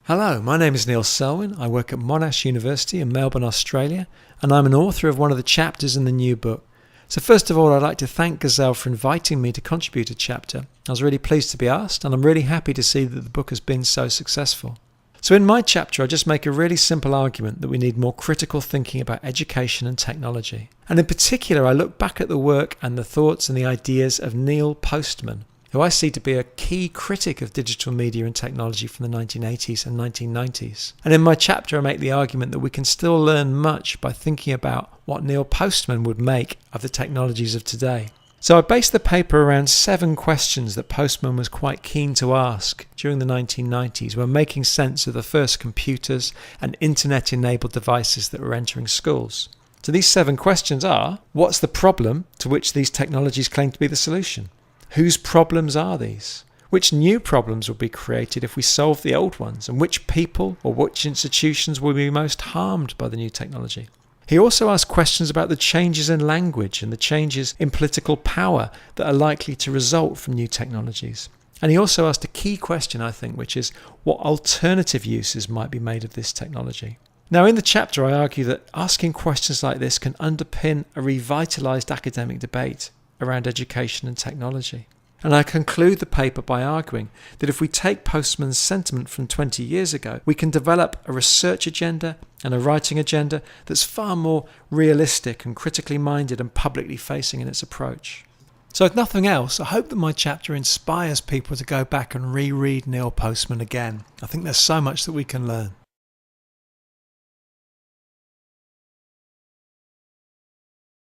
Hello, my name is Neil Selwyn. I work at Monash University in Melbourne, Australia, and I'm an author of one of the chapters in the new book. So first of all, I'd like to thank Gazelle for inviting me to contribute a chapter. I was really pleased to be asked, and I'm really happy to see that the book has been so successful. So in my chapter, I just make a really simple argument that we need more critical thinking about education and technology. And in particular, I look back at the work and the thoughts and the ideas of Neil Postman, who I see to be a key critic of digital media and technology from the 1980s and 1990s. And in my chapter, I make the argument that we can still learn much by thinking about what Neil Postman would make of the technologies of today. So I based the paper around 7 questions that Postman was quite keen to ask during the 1990s when making sense of the first computers and internet-enabled devices that were entering schools. So these 7 questions are: what's the problem to which these technologies claim to be the solution? Whose problems are these? Which new problems will be created if we solve the old ones? And which people or which institutions will be most harmed by the new technology? He also asked questions about the changes in language and the changes in political power that are likely to result from new technologies. And he also asked a key question, I think, which is what alternative uses might be made of this technology. Now, in the chapter, I argue that asking questions like this can underpin a revitalised academic debate around education and technology. And I conclude the paper by arguing that if we take Postman's sentiment from 20 years ago, we can develop a research agenda and a writing agenda that's far more realistic and critically minded and publicly facing in its approach. So if nothing else, I hope that my chapter inspires people to go back and reread Neil Postman again. I think there's so much that we can learn.